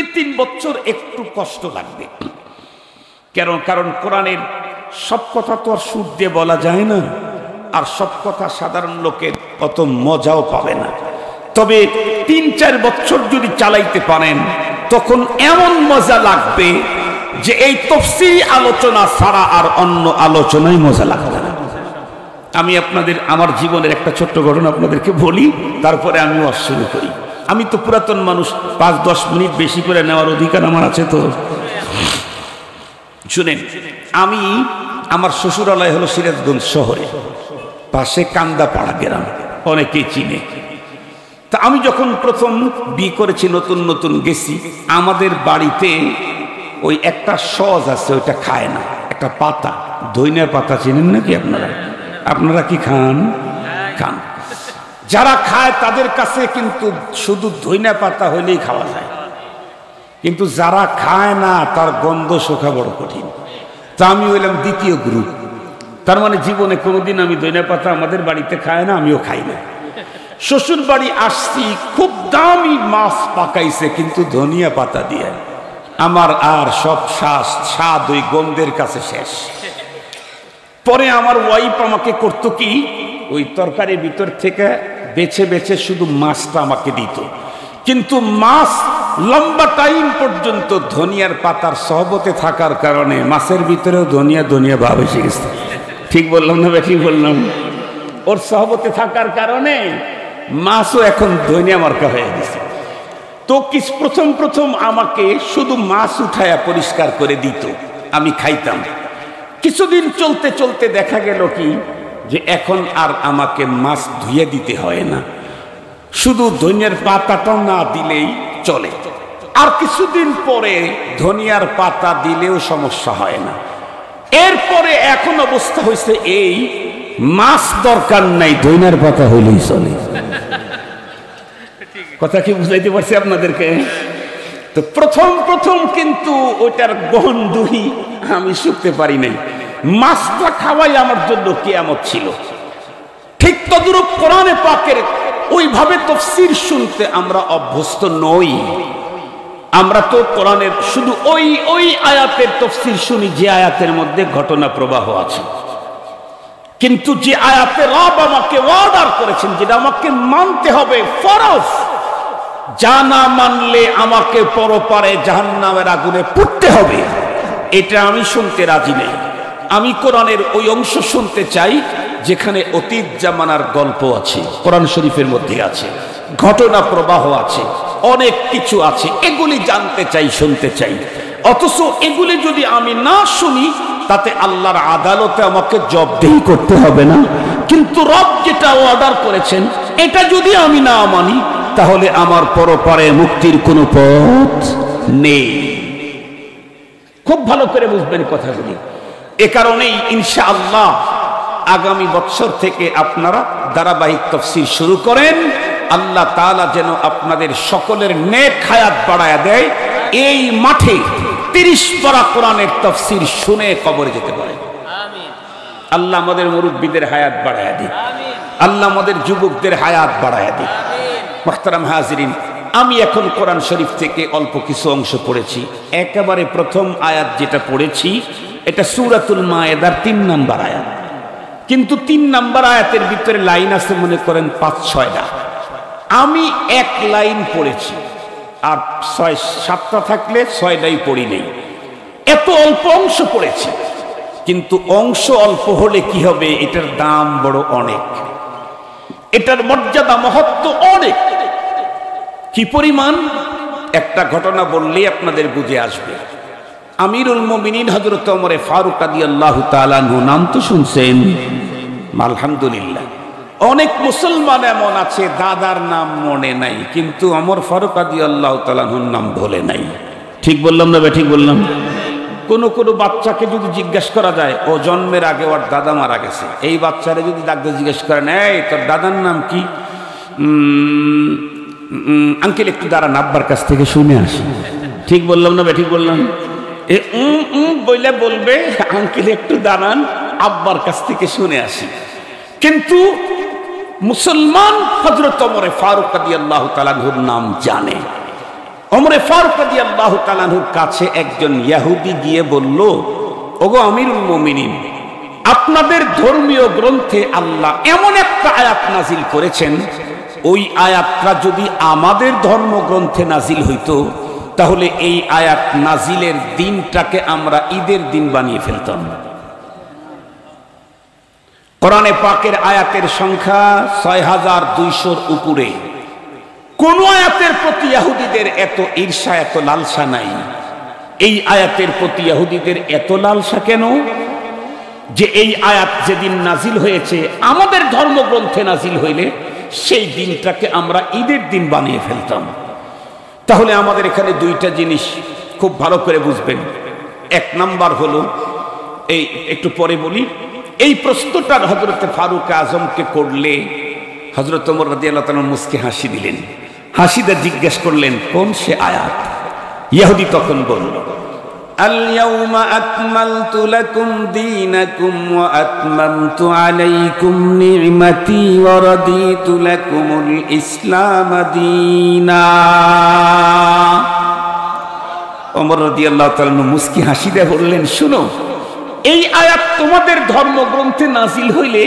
2-3 বছর একটু কষ্ট লাগবে। কারণ কোরআনের সব কথা তো আর সুর দিয়ে বলা যায় না, আর সব কথা সাধারণ লোকের অত মজাও পাবে না। তবে 3-4 বছর যদি চালাইতে পারেন তখন এমন মজা লাগবে যে এই তাফসীর আলোচনা ছাড়া আর অন্য আলোচনায় মজা লাগবে না। আমি আমার জীবনের একটা ছোট্ট ঘটনা আপনাদেরকে বলি, তারপরে আমি ওয়াজ শুরু করি। আমি তো পুরাতন মানুষ, 5-10 মিনিট বেশি করে নেওয়ার অধিকার আমার আছে। তো শুনেন, আমার শ্বশুরালয় হলো সিরাজগঞ্জ শহরে, পাশে কান্দাপাড়া গ্রাম, অনেকেই চিনে। তা আমি যখন প্রথম বিয়ে করেছি, নতুন নতুন গেছি, আমাদের বাড়িতে ওই একটা সজ আছে, ওইটা খায় না, একটা পাতা, ধইনার পাতা চিনেন নাকি আপনারা কি খান? যারা খায় তাদের কাছে কিন্তু শুধু ধইনা পাতা হইলেই খাওয়া যায়, কিন্তু যারা খায় না তার গন্ধ শোকা বড় কঠিন। তা আমি হইলাম দ্বিতীয় গ্রুপ। তার মানে জীবনে কোনোদিন আমি ধইনা পাতা আমাদের বাড়িতে খায় না, আমিও খাই না। শ্বশুর বাড়ি আসছি, খুব দামি মাছ পাকাইছে কিন্তু ধনিয়া পাতা দিয়ে, আমার আর সব স্বাদ ওই গন্ধের কাছে শেষ। পরে আমার ওয়াইফ আমাকে করতো কি, ওই তরকারির ভিতর থেকে বেছে বেছে শুধু মাছটা আমাকে দিত, কিন্তু মাছ লম্বা টাইম পর্যন্ত ধনিয়ার পাতার সহবতে থাকার কারণে মাছের ভিতরেও ধনিয়া ভাব এসে গেছে। ঠিক বললাম না? ঠিক বললাম? ওর সহবতে থাকার কারণে মাছও এখন ধনিয়া মার্কা হয়ে গেছে। তো প্রথম আমাকে শুধু মাছ উঠায়া পরিষ্কার করে দিত, আমি খাইতাম। কিছুদিন চলতে চলতে দেখা গেল কি, যে এখন আর আমাকে মাছ ধুয়ে দিতে হয় না, শুধু ধনিয়ার পাতাটা না দিলেই চলে। আর কিছুদিন পরে ধনিয়ার পাতা দিলেও সমস্যা হয় না। এরপরে এখন অবস্থা হয়েছে এই, মাছ দরকার নাই, ধনিয়ার পাতা হইলেই চলে। কথা কি বুঝাইতে পারছি আপনাদেরকে? তো প্রথম কিন্তু ওইটার গন্ধই আমি শুকতে পারি নাই। মাছটা খাওয়াই আমার জন্য কিয়ামত ছিল। ঠিক তদ্রূপ কোরআনে পাকের ওইভাবে তাফসীর শুনতে আমরা অভ্যস্ত নই। আমরা তো কোরআনের শুধু ওই আয়াতের তাফসীর শুনি যে আয়াতের মধ্যে ঘটনা প্রবাহ আছে, কিন্তু যে আয়াতে রব আমাকে অর্ডার করেছেন, যেটা আমাকে মানতে হবে ফরজ, যা না মানলে আমাকে পরপারে জাহান্নামের আগুনে পুড়তে হবে, এটা আমি শুনতে রাজি নেই। আমি কোরআনের ওই অংশ শুনতে চাই যেখানে অতীত জামানার গল্প আছে, কোরআন শরীফের মধ্যে আছে, ঘটনা প্রবাহ আছে, অনেক কিছু আছে, এগুলি জানতে চাই, শুনতে চাই। অথচ এগুলি যদি আমি না শুনি, তাতে আল্লাহর আদালতে আমাকে জবাবদিহি করতে হবে না? কিন্তু রব যেটা অর্ডার করেছেন এটা যদি আমি না মানি, তাহলে আমার পরপারে মুক্তির কোনো পথ নেই। খুব ভালো করে বুঝবেন কথাগুলি। এ কারণেই ইনশাআল্লাহ আগামী বছর থেকে আপনারা ধারাবাহিক তাফসীর শুরু করেন। আল্লাহ তাআলা যেন আপনাদের সকলের নেক হায়াত বাড়ায়া দেয়, এই মাঠে 30 পারা কোরআনের তাফসীর শুনে কবরে যেতে পারে। আল্লাহ আমাদের মুরব্বীদের হায়াত বাড়ায়া দিক, আল্লাহ আমাদের যুবকদের হায়াত বাড়ায়া দিক। মুহতারাম হাজিরিন, আমি এখন কোরআন শরীফ থেকে অল্প কিছু অংশ পড়েছি। একেবারে প্রথম আয়াত যেটা পড়েছি, এটা সূরাতুল মায়েদার 3 নম্বর আয়াত। কিন্তু 3 নম্বর আয়াতের ভিতরে লাইন আছে মনে করেন 5-6টা। আমি 1 লাইন পড়েছি, আর 6-7টা থাকলে 6টাই পড়ি নেই। এত অল্প অংশ পড়েছি, কিন্তু অংশ অল্প হলে কি হবে, এটার দাম বড় অনেক, এটার মর্যাদা মহত্ব অনেক। কি পরিমাণ, একটা ঘটনা বললেই আপনাদের বুঝে আসবে। আমিরুল মুমিনিন হযরত ওমর ফারুক রাদিয়াল্লাহু তাআলা আনহু, নাম তো শুনছেন? আলহামদুলিল্লাহ। অনেক মুসলমান এমন আছে দাদার নাম মনে নাই, কিন্তু ওমর ফারুক রাদিয়াল্লাহু তাআলা আনহুর নাম ভুলে নাই। ঠিক বললাম না? ঠিক বললাম? কোনো বাচ্চাকে যদি জিজ্ঞেস করা যায়, ও জন্মের আগে ওর দাদা মারা গেছে, এই বাচ্চারা যদি ডাকতে জিজ্ঞেস করেন, এই তোর দাদার নাম কি? আঙ্কেল একটু দাঁড়ান, আব্বার কাছ থেকে শুনে আসি। ঠিক বললাম না? ঠিক বললাম? বইলে বলবে, আঙ্কেল একটু দাঁড়ান, আব্বার কাছ থেকে শুনে আসি। কিন্তু মুসলমান হযরত ওমর ফারুক রাদিয়াল্লাহু তাআলা আনহুর নাম জানে। ওমরে ফারুক রাদিয়াল্লাহু তাআলা আনহুর কাছে একজন ইহুদি গিয়ে বলল, ওগো আমিরুল মুমিনিন, আপনাদের ধর্মীয় গ্রন্থে আল্লাহ এমন একটা আয়াত নাজিল করেছেন, ওই আয়াতটা যদি আমাদের ধর্মগ্রন্থে নাজিল হইতো তাহলে এই আয়াত নাজিলের দিনটাকে আমরা ঈদের দিন বানিয়ে ফেলতাম। কোরআনে পাকের আয়াতের সংখ্যা ৬,২০০-র উপরে। কোন আয়াতের প্রতি ইহুদিদের এত ঈর্ষা, এত লালসা নাই। এই আয়াতের প্রতি ইহুদিদের এত লালসা কেন? যে এই আয়াত যেদিন নাজিল হয়েছে আমাদের ধর্মগ্রন্থে নাজিল হইলে সেই দিনটাকে আমরা ঈদের দিন বানিয়ে ফেলতাম। তাহলে আমাদের এখানে দুইটা জিনিস খুব ভালো করে বুঝবেন। এক নাম্বার হলো, এই একটু পরে বলি, এই প্রশ্নটা হযরত ফারুক আজমকে করলে হযরত ওমর রাদিয়াল্লাহু তাআলা মুস্কি হাসি দিলেন। হাসিদা জিজ্ঞেস করলেন, কোন সে আয়াত? ইহুদি তখন বলল, اليوم أكملت لكم دينكم وأتممت عليكم نعمتي ورضيت لكم الإسلام دينا। ওমর রাদিয়াল্লাহু তাআলা মুস্কি হাসি দিয়ে বললেন, শুনো, এই আয়াত তোমাদের ধর্মগ্রন্থে নাজিল হইলে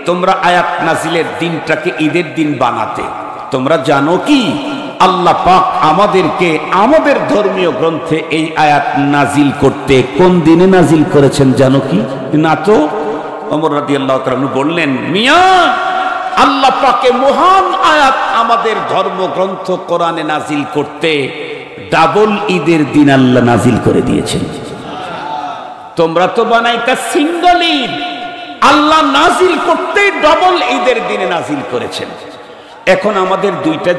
তোমরা আয়াত নাজিলের দিনটাকে ঈদের দিন বানাতে। তোমরা জানো কি আল্লাহ পাক আমাদেরকে আমাদের ধর্মীয় গ্রন্থে এই আয়াত নাজিল করতে কোন দিনে নাজিল করেছেন জানো কি? না তো। ওমর রাদিয়াল্লাহু তাআলা বললেন, মিয়া, আল্লাহ পাকে মহান আয়াত আমাদের ধর্মগ্রন্থ কোরআনে নাজিল করতে ডাবল ঈদের দিন আল্লাহ নাজিল করে দিয়েছেন। তোমরা তো বানাইতা সিঙ্গল ঈদ, আল্লাহ নাজিল করতে ডবল ঈদের দিনে নাজিল করেছেন। এখন আমাদের দুইটা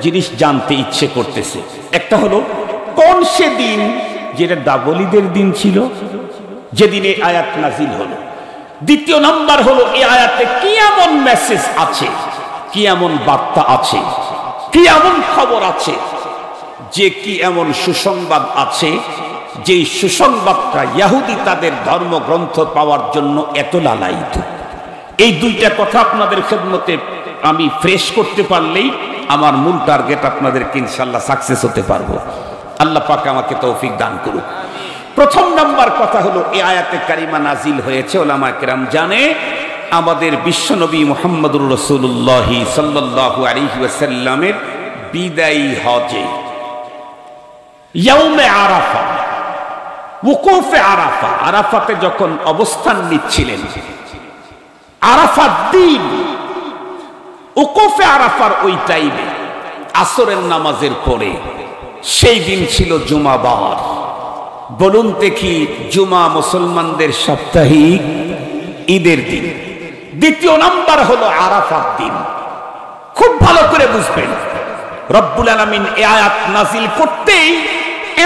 জিনিস জানতে ইচ্ছে করতেছে। একটা হলো, কোন সে দিন যেটা ডাবল ঈদের দিন ছিল, যেদিনে আয়াত নাজিল হলো। দ্বিতীয় নাম্বার হলো, এই আয়াতে কি এমন মেসেজ আছে, কি এমন বার্তা আছে, কি এমন খবর আছে, যে কি এমন সুসংবাদ আছে, যে সুসংবাদটা ইহুদি তাদের ধর্মগ্রন্থ পাওয়ার জন্য এত লালায়িত। এই দুইটা কথা আপনাদের খেদমতে আমি ফ্রেশ করতে পারলেই আমার মূল টার্গেট আপনাদেরকে ইনশাআল্লাহ সাকসেস হতে পারবো। আল্লাহ পাক আমাকে তৌফিক দান করুক। প্রথম নাম্বার কথা হলো, এই আয়াতে কারিমা নাজিল হয়েছে, ওলামায়ে কেরাম জানে, আমাদের বিশ্বনবী মুহাম্মদুর রাসূলুল্লাহ সাল্লাল্লাহু আলাইহি ওয়াসাল্লামের বিদায়ী হজে, ইয়াউমে আরাফা, ওকুফে আরাফা, আরাফাতে যখন অবস্থান নিচ্ছিলেন, আরাফার দিন, ওকুফে আরাফার ওই টাইমে আসরের নামাজের পরে, সেই দিন ছিল জুমাবার। বলুন দেখি, জুমা মুসলমানদের সাপ্তাহিক ঈদের দিন। দ্বিতীয় নাম্বার হলো আরাফার দিন। খুব ভালো করে বুঝবেন, রব্বুল আলামিন এই আয়াত নাজিল করতেই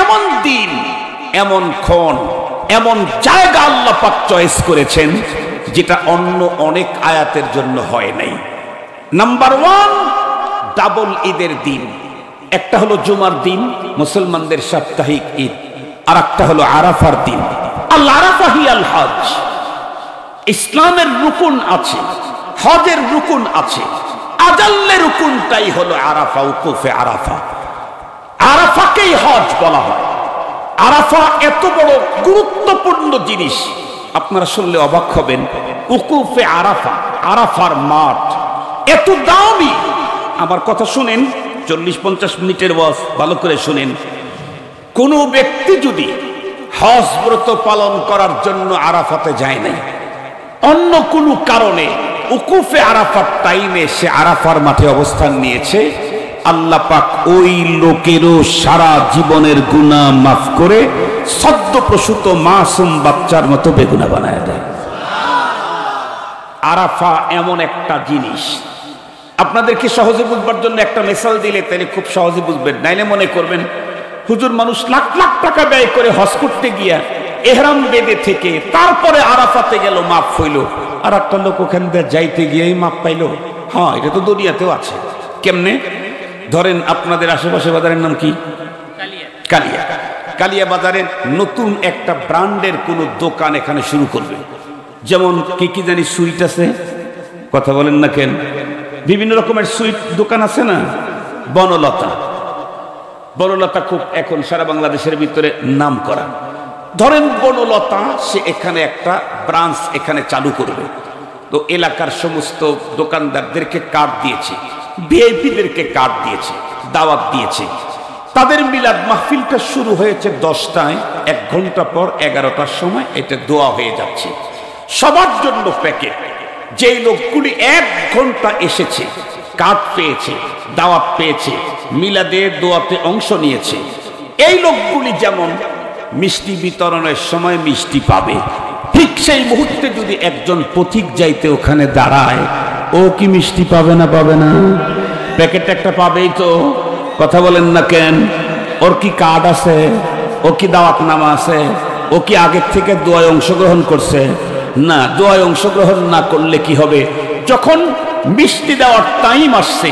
এমন দিন, এমন ক্ষণ, এমন জায়গা আল্লাহ পাক চয়েস করেছেন যেটা অন্য অনেক আয়াতের জন্য হয় নাই। নাম্বার ওয়ান, ডাবল ঈদের দিন। একটা হলো জুমার দিন, মুসলমানদের সাপ্তাহিক ঈদ, আর একটা হলো আরাফার দিন। আল আরাফা হিয়াল হজ। ইসলামের রুকুন আছে, হজের রুকুন আছে, আজাল্লে রুকুনটাই হলো আরাফা, উকুফে আরাফা। আরাফাকেই হজ বলা হয়। আরাফা এত বড় গুরুত্বপূর্ণ জিনিস, আপনারা শুনলে অবাক হবেন। উকুফে আরাফা, আরাফার মাঠ এত দামি। আমার কথা শুনেন, 40-50 মিনিটের ওয়াজ, ভালো করে শুনেন। কোন ব্যক্তি যদি হজ ব্রত পালন করার জন্য আরাফাতে যায় নাই, অন্য কোনো কারণে উকুফে আরাফার টাইমে সে আরাফার মাঠে অবস্থান নিয়েছে, আল্লাহ পাক ওই লোকেরও সারা জীবনের গুনাহ মাফ করে সদ্য প্রসূত মাসুম বাচ্চার মতো বেগুনা বানায় দেয়। আরাফা এমন একটা জিনিস, আপনাদেরকে সহজে বুঝবার জন্য একটা মিসাল দিলে তাহলে খুব সহজে বুঝবেন। নাইলে মনে করবেন হুজুর মানুষ লাখ লাখ টাকা ব্যয় করে হজ করতে গিয়া এহরাম বেঁধে থেকে তারপরে আরাফাতে গেল, মাপ হইল, আর একটা লোক ওখান দিয়ে যাইতে গিয়েই মাপ পাইল। হ্যাঁ, এটা তো দুনিয়াতেও আছে। কেমনে? ধরেন আপনাদের আশেপাশে বাজারের নাম কি? কালিয়া। কালিয়া বাজারে নতুন একটা ব্র্যান্ডের কোন দোকান এখানে শুরু করবে। যেমন কি কি জানি সুইট আছে, কথা বলেন না কেন? বিভিন্ন রকমের সুইট দোকান আছে না? বনলতা, বনলতা খুব এখন সারা বাংলাদেশের ভিতরে নাম করা। ধরেন বনলতা, সে এখানে একটা ব্রাঞ্চ এখানে চালু করবে, তো এলাকার সমস্ত দোকানদারদেরকে কার্ড দিয়েছে, ভিআইপিদেরকে কার্ড দিয়েছে, দাওয়াত দিয়েছে। তাদের মিলাদ মাহফিলটা শুরু হয়েছে 10টায়, 1 ঘন্টা পর 11টার সময় এটা দোয়া হয়ে যাচ্ছে সবার জন্য প্যাকেট। যেই লোকগুলি 1 ঘন্টা এসেছে, কার্ড পেয়েছে, দাওয়াত পেয়েছে, মিলাদে দোয়াতে অংশ নিয়েছে, এই লোকগুলি যেমন মিষ্টি বিতরণের সময় মিষ্টি পাবে, ঠিক সেই মুহূর্তে যদি একজন পথিক যাইতে ওখানে দাঁড়ায়, ও কি মিষ্টি পাবে না? পাবে না? প্যাকেট একটা পাবেই তো, কথা বলেন না কেন? ওর কি কার্ড আছে? ও কি দাওয়াতনামা আছে? ও কি আগের থেকে দোয়ায় অংশগ্রহণ করছে? না, দোয়ায় অংশগ্রহণ না করলে কি হবে? যখন মিষ্টি দেওয়ার টাইম আসছে,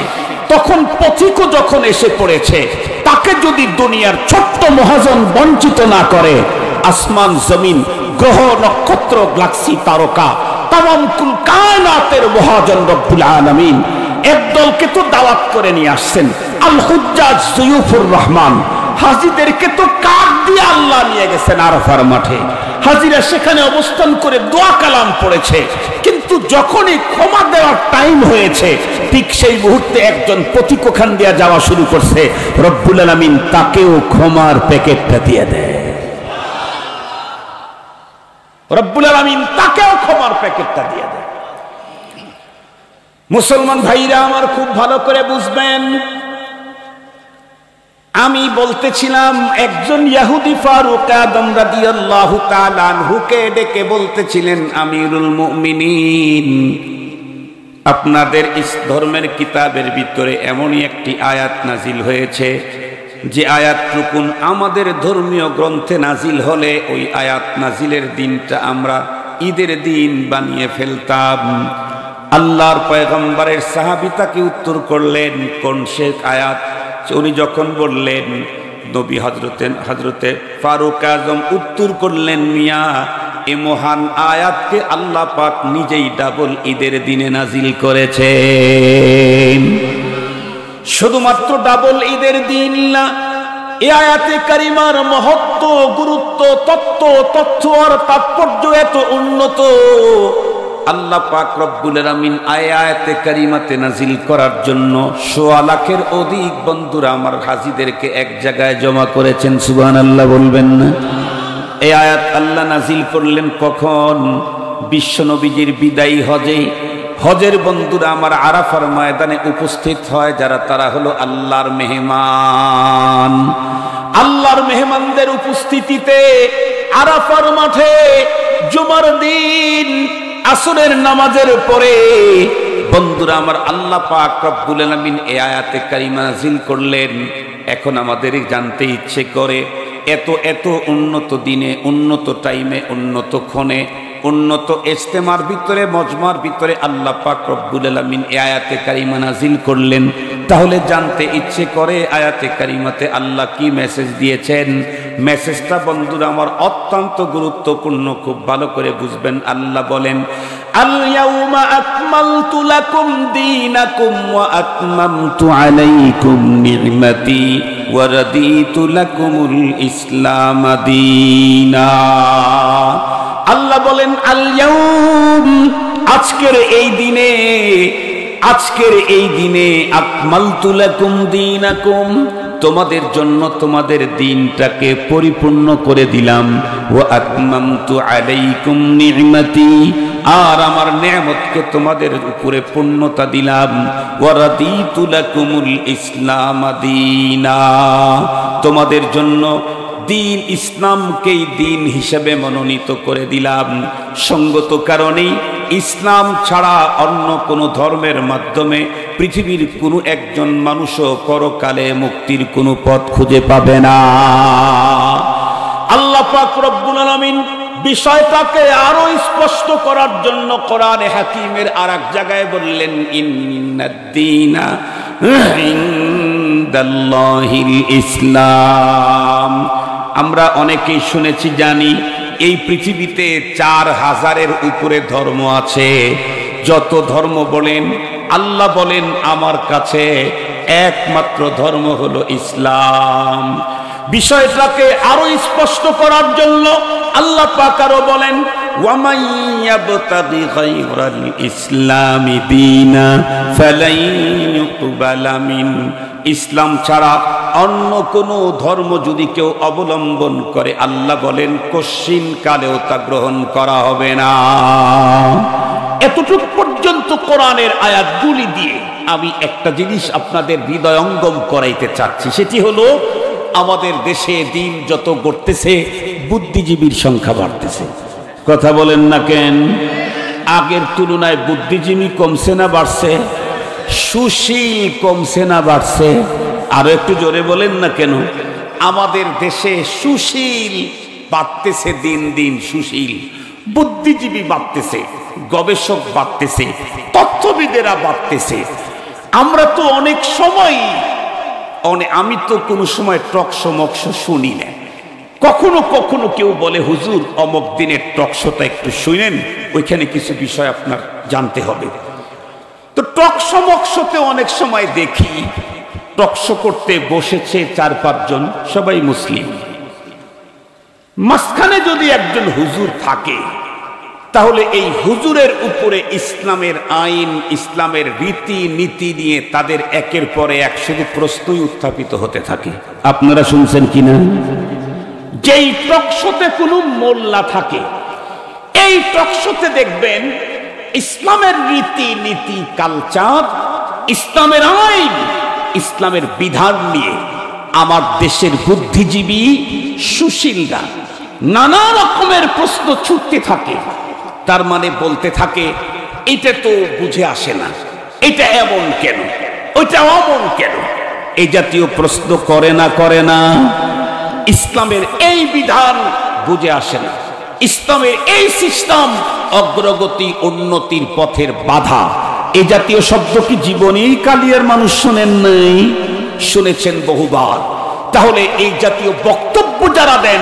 তখন পথিকও যখন এসে পড়েছে, তাকে যদি দুনিয়ার ছোট্ট মহাজন বঞ্চিত না করে, আসমান জমিন গ্রহ নক্ষত্র গ্যালাক্সি তারকা তামাম কুল কায়নাতের মহাজন রব্বুল আলামিন একদলকে তো দাওয়াত করে নিয়ে আসছেন। আল হুজ্জাজ জুয়ুফুর রহমান, হাজিদেরকে তো কার্ড দিয়ে আল্লাহ নিয়ে গেছেন আরাফার মাঠে। হাজিরা সেখানে অবস্থান করে দোয়া কালাম পড়েছে, কিন্তু যখনই ক্ষমা দেওয়ার টাইম হয়েছে, ঠিক সেই মুহূর্তে একজন পথিক ওখান দিয়ে যাওয়া শুরু করছে, রব্বুল আলামিন তাকেও ক্ষমার প্যাকেটটা দিয়ে দেয়। রব্বুল আলামিন তাকেও ক্ষমার প্যাকেটটা দিয়ে দেয়। মুসলমান ভাইরা আমার খুব ভালো করে বুঝবেন, আমি বলতেছিলাম একজন ইহুদি ফারুক আদম রাদিয়াল্লাহু তাআলা আনহুকে ডেকে বলতেছিলেন, আমিরুল মুমিনিন, আপনাদের ধর্মের কিতাবের ভিতরে এমনই একটি আয়াত নাজিল হয়েছে, যে আয়াতটুকুন আমাদের ধর্মীয় গ্রন্থে নাজিল হলে ওই আয়াত নাজিলের দিনটা আমরা ঈদের দিন বানিয়ে ফেলতাম। আল্লাহর পয়গম্বরের সাহাবী তাকে উত্তর করলেন, কোন সে আয়াত? উনি যখন বললেন, নবী হযরতে ফারুক আজম উত্তর করলেন, মিয়া, এ মহান আয়াতকে আল্লাহ পাক নিজেই ডাবল ঈদের দিনে নাজিল করেছেন। শুধুমাত্র ডাবল ঈদের দিন না, এই আয়াতে কারিমার মহত্ব, গুরুত্ব, তথ্য আর তাৎপর্য এত উন্নত, আল্লাহ পাক রব্বুল আলামিন আয়াতে কারিমাতে নাজিল করার জন্য ১৬ লাখের অধিক বন্ধুরা আমার হাজীদেরকে এক জায়গায় জমা করেছেন। সুবহানাল্লাহ বলবেন না? এই আয়াত আল্লাহ নাজিল করলেন কখন? বিশ্ব নবীজির বিদায়ী হজে। হজের বন্ধুরা আমার আরাফার ময়দানে উপস্থিত হয় যারা, তারা হলো আল্লাহর মেহমান। আল্লাহর মেহমানদের উপস্থিতিতে আরাফার মাঠে জুমার দিন আসরের নামাজের পরে বন্ধুরা আমার আল্লাহ পাক রব্বুল আলামিন এই আয়াতে কারিমা নাজিল করলেন। এখন আমাদের জানতে ইচ্ছে করে, এত উন্নত দিনে, উন্নত টাইমে, উন্নত ক্ষণে, উন্নত ইজতেমার ভিতরে, মজমার ভিতরে আল্লাহ পাক রব্বুল আলামিন এই আয়াতে কারিমা নাজিল করলেন। তাহলে জানতে ইচ্ছে করে আয়াতে কারিমাতে আল্লাহ কি মেসেজ দিয়েছেন। মেসেজটা বন্ধুরা আমার অত্যন্ত গুরুত্বপূর্ণ, খুব ভালো করে বুঝবেন। আল্লাহ বলেন, আল ইয়াউমা আকমালতু লাকুম দীনাকুম ওয়া আতমামতু আলাইকুম নি'মাতি ওয়া রাদিতু লাকুমুল ইসলাম দীনা। আল্লাহ বলেন, আল ইয়াউম, আজকের এই দিনে আকমালতু লাকুম দীনাকুম, তোমাদের জন্য তোমাদের দিনটাকে পরিপূর্ণ করে দিলাম। ওয়া আতমামতু আলাইকুম নি'মাতি, আর আমার নেয়ামতকে তোমাদের উপরে পূর্ণতা দিলাম। ওয়া রাদিতু লাকুমুল ইসলাম দীনা, তোমাদের জন্য দিন ইসলামকেই দিন হিসেবে মনোনীত করে দিলাম। সঙ্গত কারণেই ইসলাম ছাড়া অন্য কোনো ধর্মের মাধ্যমে পৃথিবীর কোনো একজন মানুষও পরকালে মুক্তির কোনো পথ খুঁজে পাবে না। আল্লাহ পাক রব্বুল আলামিন বিষয়টাকে আরো স্পষ্ট করার জন্য কোরআনে হাকিমের আরেক জায়গায় বললেন, ইন্নাদ-দীনা ইনদাল্লাহিল ইসলাম। আমরা অনেকেই শুনেছি, জানি এই পৃথিবীতে ৪,০০০-এর উপরে ধর্ম আছে। যত ধর্ম বলেন, আল্লাহ বলেন আমার কাছে একমাত্র ধর্ম হলো ইসলাম। বিষয়টাকে আরো স্পষ্ট করার জন্য আল্লাহ পাক আরো বলেন, ওয়ামান ইয়াবতাগি গায়রাল ইসলামি দীনা ফালাই ইউকবালা মিন, ইসলাম ছাড়া অন্য কোন ধর্ম যদি কেউ অবলম্বন করে, আল্লাহ বলেন কশিন কালেও তা গ্রহণ করা হবে না। এতটুকু পর্যন্ত কোরআনের আয়াতগুলি দিয়ে আমি একটা জিনিস আপনাদের হৃদয়ঙ্গম করাইতে চাচ্ছি, সেটি হলো আমাদের দেশে দিন যত গড়তেছে বুদ্ধিজীবীর সংখ্যা বাড়তেছে। কথা বলেন না কেন? আগের তুলনায় বুদ্ধিজীবী কমছে না বাড়ছে? সুশীল কমছে না বাড়ছে? আরো একটু জোরে বলেন না কেন? আমাদের দেশে সুশীল বাড়তেছে, দিন দিন সুশীল বুদ্ধিজীবী বাড়তেছে, গবেষক বাড়তেছে, তথ্যবিদেরা বাড়তেছে। আমরা তো অনেক সময়, আমি তো কোনো সময় টকশো মকশো শুনি না। কখনো কখনো কেউ বলে, হুজুর অমক দিনের টকশোটা একটু শুনেন, ওইখানে কিছু বিষয় আপনার জানতে হবে। তো টকশো মকশোতে অনেক সময় দেখি টকশো করতে বসেছে 4-5 জন, সবাই মুসলিম। মাঝখানে যদি একজন হুজুর থাকে, তাহলে এই হুজুরের উপরে ইসলামের আইন, ইসলামের রীতি নীতি নিয়ে তাদের একের পরে এক শুধু প্রশ্নই উত্থাপিত হতে থাকে। আপনারা শুনছেন কিনা? যেই টকশোতে কোনো মোল্লা থাকে, এই টকশোতে দেখবেন ইসলামের রীতি নীতি, কালচার, ইসলামের আইন, ইসলামের বিধান নিয়ে আমার দেশের বুদ্ধিজীবী সুশীলরা নানা রকমের প্রশ্ন ছুটতে থাকে। তার মানে বলতে থাকে, এটা তো বুঝে আসে না, এটা এমন কেন, ওইটা অমন কেন, এই জাতীয় প্রশ্ন করে না করে না? ইসলামের এই বিধান বুঝে আসে না, ইসলামের এই সিস্টেম অগ্রগতি উন্নতির পথের বাধা, এই জাতীয় শব্দ কি জীবনেই কালিয়ার মানুষ শোনেন নাই? শুনেছেন বহুবার। তাহলে এই জাতীয় বক্তব্য যারা দেন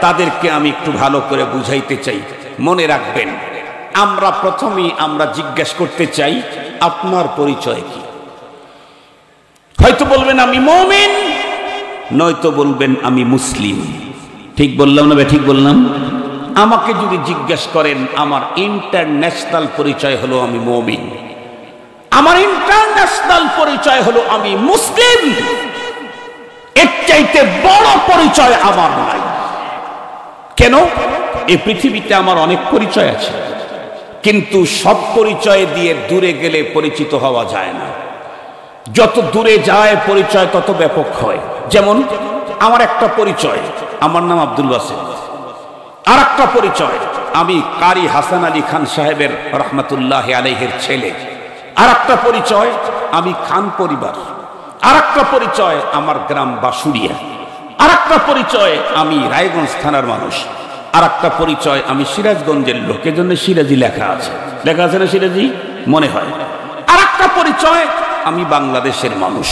তাদেরকে আমি একটু ভালো করে বুঝাইতে চাই। মনে রাখবেন, আমরা প্রথমেই জিজ্ঞাসা করতে চাই, আপনার পরিচয় কি? হয়তো বলবেন আমি মুমিন, নয়তো বলবেন আমি মুসলিম। ঠিক বললাম না? ঠিক বললাম? আমাকে যদি জিজ্ঞাসা করেন, আমার ইন্টারন্যাশনাল পরিচয় হলো আমি মুমিন, আমার ইন্টারন্যাশনাল পরিচয় হলো আমি মুসলিম, এর চাইতে বড় পরিচয় আমার নাই। কেন? এই পৃথিবীতে আমার অনেক পরিচয় আছে, কিন্তু সব পরিচয় দিয়ে দূরে গেলে পরিচিত হওয়া যায় না। যত দূরে যায় পরিচয় তত ব্যাপক হয়। যেমন আমার একটা পরিচয়, আমার নাম আব্দুল বাসিত। আর একটা পরিচয়, আমি কারি হাসান আলী খান সাহেবের রহমতুল্লাহ আলাইহির ছেলে। আর একটা পরিচয়, আমি খান পরিবার। আর একটা পরিচয়, আমার গ্রাম বাসুরিয়া। আর একটা পরিচয়, আমি রায়গঞ্জ থানার মানুষ। আর একটা পরিচয়, আমি সিরাজগঞ্জের লোক, এজন্য সিরাজি লেখা আছে। লেখা আছে না সিরাজি? মনে হয়। আর একটা পরিচয়, আমি বাংলাদেশের মানুষ।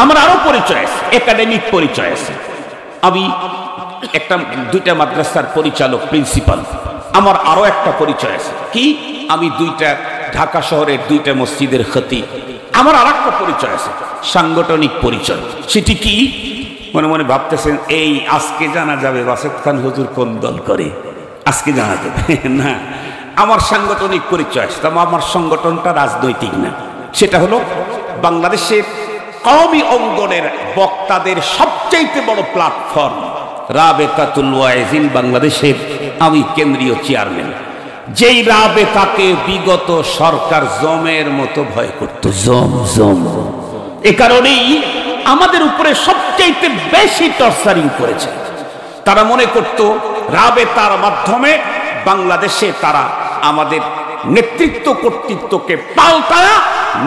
আমার আরো পরিচয় আছে, একাডেমিক পরিচয় আছে। আমি দুইটা মাদ্রাসার পরিচালক, প্রিন্সিপাল। আমার আরো একটা পরিচয় আছে, কি? আমি ঢাকা শহরের 2টা মসজিদের খতিব। আমার আর একটা পরিচয় আছে, সাংগঠনিক পরিচয়। সেটি কি? মনে মনে ভাবতেছেন, এই আজকে জানা যাবে বাসেত খান হুজুর কোন দল করে, আজকে জানা যাবে না। আমার সাংগঠনিক পরিচয় আছে, তবে আমার সংগঠনটা রাজনৈতিক না। সেটা হলো বাংলাদেশের কওমি অঙ্গনের বক্তাদের সবচেয়ে বড় প্ল্যাটফর্ম রাবেতাতুল ওয়াইজিন বাংলাদেশের আমি কেন্দ্রীয় চেয়ারম্যান। যেই রাবেতাকে বিগত সরকার জমের মতো ভয় করত, জম। এ কারণেই আমাদের উপরে সবচেয়ে বেশি টর্চারিং করেছে। তারা মনে করত রাবেতার মাধ্যমে বাংলাদেশে তারা আমাদের নেতৃত্ব কর্তৃত্বকে পাল্টায়া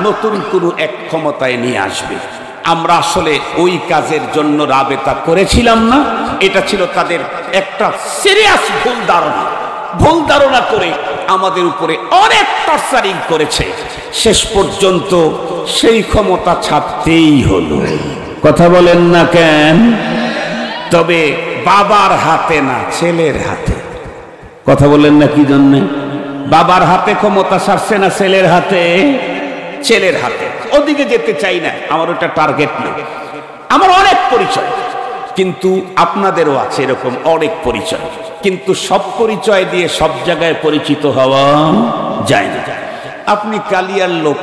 নতুন কোনো এক ক্ষমতায় নিয়ে আসবে। আমরা আসলে ওই কাজের জন্য রাবেতা করেছিলাম না। এটা ছিল তাদের একটা সিরিয়াস ভুল ধারণা করে আমাদের উপরে অনেক টর্চারিং করেছে। শেষ পর্যন্ত সেই ক্ষমতা ছাড়তেই হলো। কথা বলেন না কেন? তবে বাবার হাতে না, ছেলের হাতে। কথা বলেন না কি জন্য? বাবার হাতে ক্ষমতা ছাড়ছে না ছেলের হাতে? ছেলের হাতে, ওদিকে যেতে চাই না, আমার ওটা টার্গেট না। আমার অনেক পরিচয়, কিন্তু আপনাদেরও আছে এরকম অনেক পরিচয়, কিন্তু সব পরিচয় দিয়ে সব জায়গায় পরিচিত হওয়া যায় না। আপনি কালিয়ার লোক,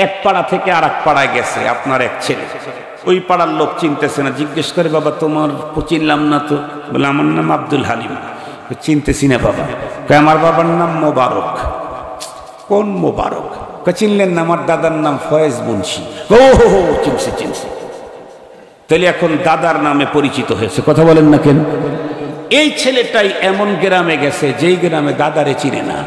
এক পাড়া থেকে আর এক পাড়ায় গেছে আপনার এক ছেলে, ওই পাড়ার লোক চিনতেছে না, জিজ্ঞেস করে বাবা তোমার চিনলাম না তো, বলে আমার নাম আব্দুল হালিম। চিনতেছি না বাবা। আমার বাবার নাম মোবারক। কোন মোবারক? চিনলেন না? আমার দাদার নাম ফয়েজ মুন্সি। ও হো, চিনছি চিনছি। তাহলে এখন দাদার নামে পরিচিত হয়েছে, কথা বলেন না কেন? এই ছেলেটাই এমন গ্রামে গেছে যেই গ্রামে দাদারে চিনে না।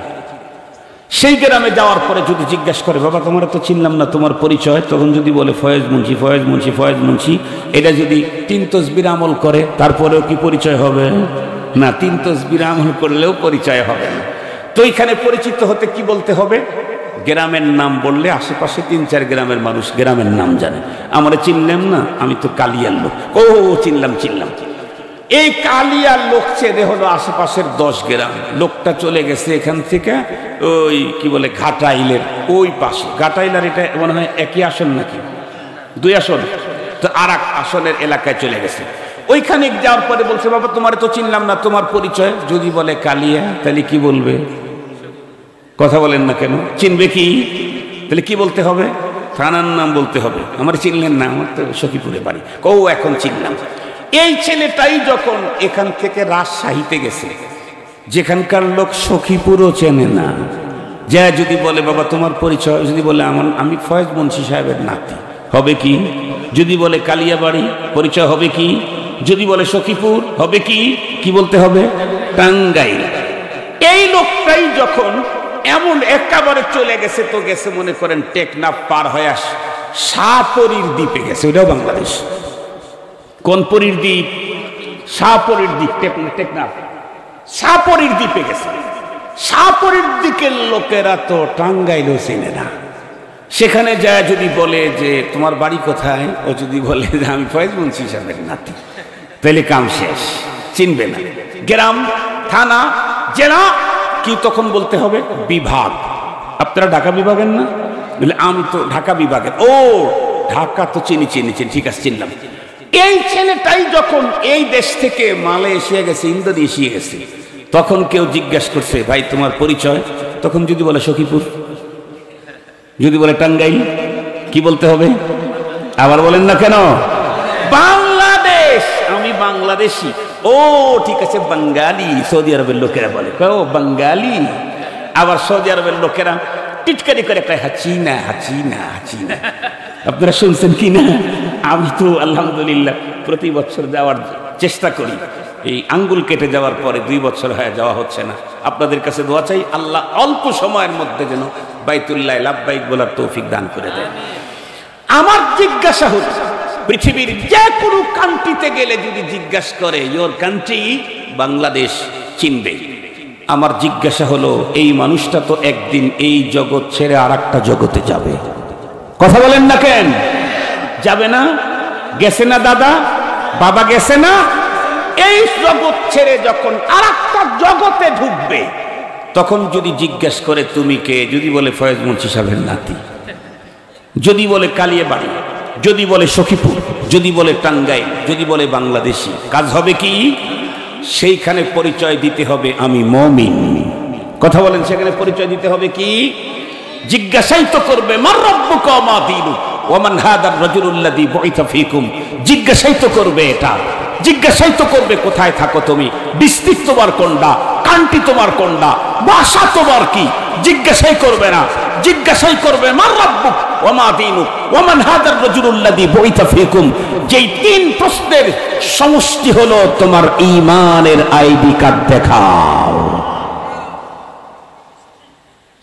সেই গ্রামে যাওয়ার পরে যদি জিজ্ঞাসা করে বাবা তোমার তো চিনলাম না, তোমার পরিচয়, তখন যদি বলে ফয়েজ মুন্সি ফয়েজ মুন্সি ফয়েজ মুন্সি, এটা যদি 3 তসবির আমল করে তারপরেও কি পরিচয় হবে? না, 3 তসবির আমল করলেও পরিচয় হবে না। তো এখানে পরিচিত হতে কি বলতে হবে? গ্রামের নাম বললে আশেপাশে 3-4 গ্রামের মানুষ গ্রামের নাম জানে। আমরা চিনলাম না, আমি তো কালিয়ার লোক। ও চিনলাম চিনলাম। এই কালিয়ার লোক চেনে হলো আশেপাশের 10 গ্রাম। লোকটা চলে গেছে এখান থেকে ওই কি বলে ঘাটাইলের ওই পাশে। ঘাটাইলার এটা মনে হয় একই আসন নাকি 2 আসন, তো আর এক আসনের এলাকায় চলে গেছে। ওইখানে যাওয়ার পরে বলছে বাবা তোমার তো চিনলাম না, তোমার পরিচয়? যদি বলে কালিয়া, তাহলে কি বলবে? কথা বলেন না কেন? চিনবে কি? তাহলে কি বলতে হবে? থানার নাম বলতে হবে। আমার চিনলেন না, আমার তো সখীপুরে বাড়ি। এখন চিনলাম। এই ছেলেটাই যখন এখান থেকে রাজশাহীতে গেছে, যেখানকার লোক সখীপুরও চেনে না, যা যদি বলে বাবা তোমার পরিচয়, যদি বলে আমি ফয়েজ মুন্সি সাহেবের নাতি, হবে কি? যদি বলে কালিয়াবাড়ি, পরিচয় হবে কি? যদি বলে সখীপুর, হবে কি? কি বলতে হবে? টাঙ্গাইল। এই লোকটাই যখন এমন একেবারে চলে গেছে, তো গেছে মনে করেন টেকনাফ পার হয়ে শাহপরীর দ্বীপে গেছে, ওইটাও বাংলাদেশ। কোন পরীর দ্বীপ? শাহপরীর দ্বীপ, টেকনাফ শাহপরীর দ্বীপে গেছে। শাহপরীর দিকের লোকেরা তো টাঙ্গাইলও চেনে না। সেখানে যায় যদি বলে যে তোমার বাড়ি কোথায়, ও যদি বলে যে আমি ফয়েজ মুন্সি সাহেবের নাতি, তাহলে কাম শেষ, চিনবে না। গ্রাম, থানা, জেলা কি তখন বলতে হবে? বিভাগ। আপনারা ঢাকা বিভাগের না? বলে আমি তো ঢাকা বিভাগের। ও ঢাকা তো চিনি, ঠিক আছে চিনলাম। এই ছেলেটাই যখন এই দেশ থেকে মালয়েশিয়া গেছে, ইন্দোনেশিয়া গেছে, তখন কেউ জিজ্ঞাসা করছে ভাই তোমার পরিচয়, তখন যদি বলে সখীপুর, যদি বলে টাঙ্গাইল, কি বলতে হবে? আবার বলেন না কেন? বাংলাদেশ, আমি বাংলাদেশি। ও ঠিক আছে, বাঙালি। সৌদি আরবের লোকেরা বলে ও বাঙালি। আবার সৌদি আরবের লোকেরা টিটকারি করে কয় হাচিনা হাচিনা হাচিনা। আপনারা শুনছেন কি না? আমি তো আলহামদুলিল্লাহ প্রতি বছর যাওয়ার চেষ্টা করি। এই আঙ্গুল কেটে যাওয়ার পরে 2 বছর হয়ে যাওয়া হচ্ছে না। আপনাদের কাছে দোয়া চাই, আল্লাহ অল্প সময়ের মধ্যে যেন বাইতুল্লাহ লাব্বাইক বলার তৌফিক দান করে দেয়। আমার জিজ্ঞাসা হচ্ছে, পৃথিবীর যে কোনো কান্ট্রিতে গেলে যদি জিজ্ঞাসা করে ইয়োর কান্ট্রি, বাংলাদেশ, চিনবে। আমার জিজ্ঞাসা হলো এই মানুষটা তো একদিন এই জগৎ ছেড়ে আর একটা জগতে যাবে। কথা বলেন না কেন? যাবে না? গেছে না দাদা, বাবা গেছে না? এই জগৎ ছেড়ে যখন আর একটা জগতে ঢুকবে, তখন যদি জিজ্ঞেস করে তুমি কে, যদি বলে ফয়েজ মুন্সি সাহেবের নাতি, যদি বলে কালিয়াবাড়ি, যদি বলে সখীপুর, যদি বলে টাঙ্গাইল, যদি বলে বাংলাদেশি, কাজ হবে কি? সেইখানে পরিচয় দিতে হবে আমি মুমিন। কথা বলেন, সেখানে পরিচয় দিতে হবে কি? জিজ্ঞাসাই তো করবে মান রাব্বুকা ওয়া মা দীনুক ওয়া মান হাদার রাজুলুল্লাযী বুইসা ফীকুম। জিজ্ঞাসাই তো করবে এটা, জিজ্ঞাসাই তো করবে কোথায় থাকো তুমি, ডিস্ট্রিক্ট তোমার কোনটা, কান্ট্রি তোমার কোনটা, ভাষা তোমার কি, জিজ্ঞাসাই করবে না। জিজ্ঞাসাই করবে মান রাব্বুক ওয়া মা দীনুক ওয়া মান হাদার রাজুলুল্লাযী বুইসা ফীকুম। যেই 3 প্রশ্নের সমষ্টি হলো তোমার ঈমানের আইডি কার্ড দেখাও।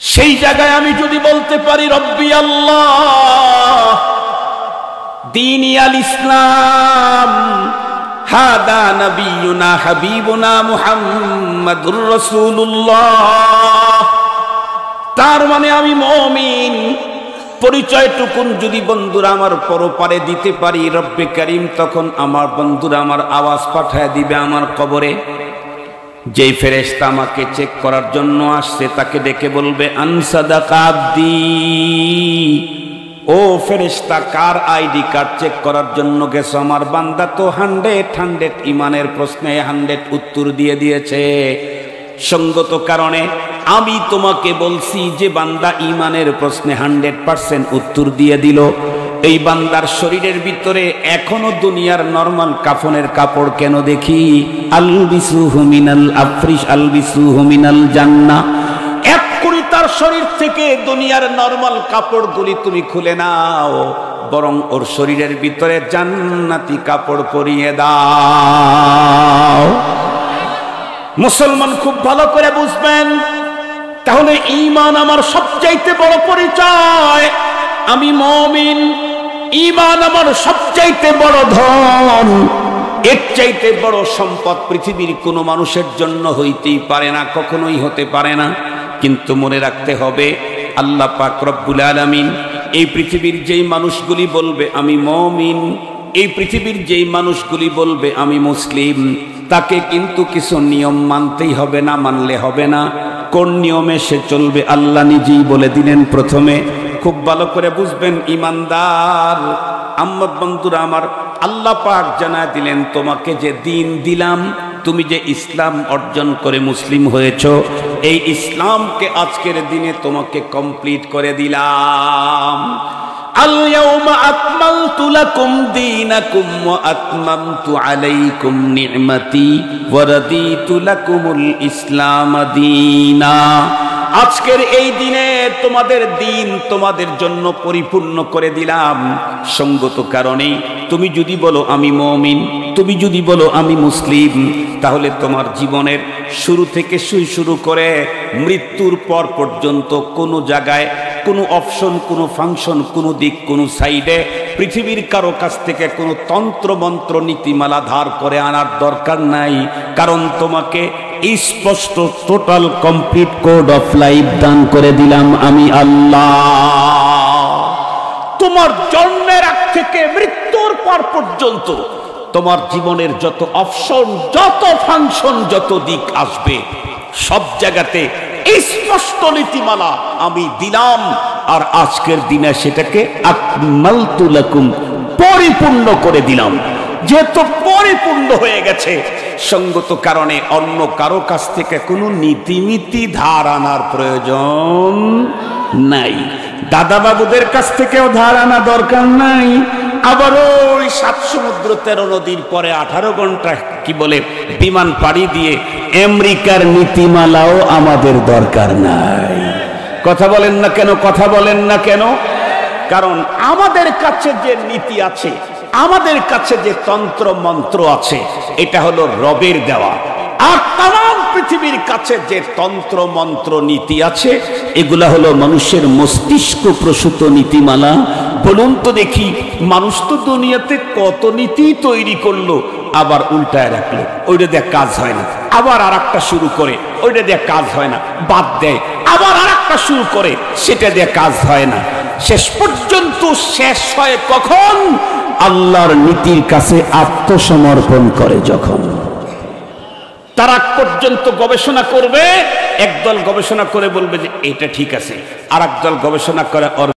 সেই জায়গায় আমি যদি বলতে পারি রব্বি আল্লাহ, দীনি আল ইসলাম, হাদা নবিয়ুনা হাবিবুনা মুহাম্মাদুর রাসূলুল্লাহ, তার মানে আমি মুমিন। পরিচয়টুকুন যদি বন্ধুরা আমার পরপারে দিতে পারি রব্বে কারীম, তখন আমার বন্ধুরা আমার আওয়াজ পাঠায় দিবে আমার কবরে, যেই ফেরেশতা আমাকে চেক করার জন্য আসছে তাকে ডেকে বলবে আনসাদাকা আব্দি, ও ফেরেশতা কার আইডি কার্ড চেক করার জন্য গেছো? আমার বান্দা তো 100 ইমানের প্রশ্নে 100 উত্তর দিয়ে দিয়েছে। সঙ্গত কারণে আমি তোমাকে বলছি যে বান্দা ইমানের প্রশ্নে 100% উত্তর দিয়ে দিল, এই বান্দার শরীরের ভিতরে এখনো দুনিয়ার নরমাল কাফনের কাপড় কেন দেখি? আলবিসুহু মিনাল আফরিশ আলবিসুহু মিনাল জান্নাহ। এক্ষুনি তার শরীর থেকে দুনিয়ার নরমাল কাপড়গুলি তুমি খুলে নাও, বরং ওর শরীরের ভিতরে জান্নাতি কাপড় পরিয়ে দাও। মুসলমান খুব ভালো করে বুঝবেন, তাহলে ঈমান আমার সবচাইতে বড় পরিচয়। আমি মুমিন, ঈমান আমার সবচাইতে বড় ধন। এর চাইতে বড় সম্পদ পৃথিবীর কোনো মানুষের জন্য হইতেই পারে না, কখনোই হতে পারে না। কিন্তু মনে রাখতে হবে আল্লাহ পাক রব্বুল আলামিন এই পৃথিবীর যেই মানুষগুলি বলবে আমি মুমিন, এই পৃথিবীর যেই মানুষগুলি বলবে আমি মুসলিম, তাকে কিন্তু কিছু নিয়ম মানতেই হবে, না মানলে হবে না। কোন নিয়মে সে চলবে আল্লাহ নিজেই বলে দিলেন প্রথমে। খুব ভালো করে বুঝবেন ইমানদার আম্মা বন্ধুরা আমার, আল্লাহ পাক জানায় দিলেন তোমাকে যে দিন দিলাম, তুমি যে ইসলাম অর্জন করে মুসলিম হয়েছো, এই ইসলামকে আজকের দিনে তোমাকে কমপ্লিট করে দিলাম। আল-ইয়াওমা আকমালতু লাকুম দীনাকুম ওয়া আতমামতু আলাইকুম নি'মাতি ওয়া রাদিতু লাকুমুল ইসলাম দীনা। আজকের এই দিনে তোমাদের দিন তোমাদের জন্য পরিপূর্ণ করে দিলাম। সঙ্গত কারণে তুমি যদি বলো আমি মুমিন, তুমি যদি বলো আমি মুসলিম, তাহলে তোমার জীবনের শুরু থেকে শুরু করে মৃত্যুর পর পর্যন্ত কোনো জায়গায় কোনো অপশন, কোনো ফাংশন, কোনো দিক, কোনো সাইডে পৃথিবীর কারো কাছ থেকে কোনো তন্ত্র মন্ত্র নীতিমালা ধার করে আনার দরকার নাই। কারণ তোমাকে স্পষ্ট total complete code of life দান করে দিলাম আমি আল্লাহ। তোমার জন্মের আগ থেকে মৃত্যুর পর পর্যন্ত তোমার জীবনের যত অপশন, যত ফাংশন, যত দিক আসবে, সব জায়গাতে স্পষ্ট নীতিমালা আমি দিলাম। আর আজকের দিনে সেটাকে আকমালতু লাকুম পরিপূর্ণ করে দিলাম। যেহেতু পরিপূর্ণ হয়ে গেছে, সঙ্গত কারণে অন্য কারো কাছ থেকে কোনো নীতিমিতি ধার আনার প্রয়োজন নাই। দাদা বাবুদের কাছ থেকেও ধার আনা দরকার নাই। আবার ওই 7 সমুদ্র 13 নদীর পরে 18 ঘন্টা কি বলে বিমান পাড়ি দিয়ে আমেরিকার নীতিমালাও আমাদের দরকার নাই। কথা বলেন না কেন? কথা বলেন না কেন? কারণ আমাদের কাছে যে নীতি আছে, আমাদের কাছে যে তন্ত্র মন্ত্র আছে, এটা হলো রবের দেওয়া। আর তাম পৃথিবীর কাছে যে তন্ত্র মন্ত্র নীতি আছে, এগুলা হলো মানুষের মস্তিষ্ক প্রসূত নীতিমালা। বলুন তো দেখি, মানুষ তো দুনিয়াতে কত নীতি তৈরি করলো, আবার উল্টায় রাখলো, ওইটা দিয়ে কাজ হয় না। আবার আর একটা শুরু করে, ওইটা দিয়ে কাজ হয় না, বাদ দেয়। আবার আর একটা শুরু করে, সেটা দিয়ে কাজ হয় না। শেষ পর্যন্ত শেষ হয় কখন? আল্লাহর নীতির কাছে আত্মসমর্পণ করে যখন। তার আগ পর্যন্ত গবেষণা করবে, একদল গবেষণা করে বলবে যে এটা ঠিক আছে, আর একদল গবেষণা করে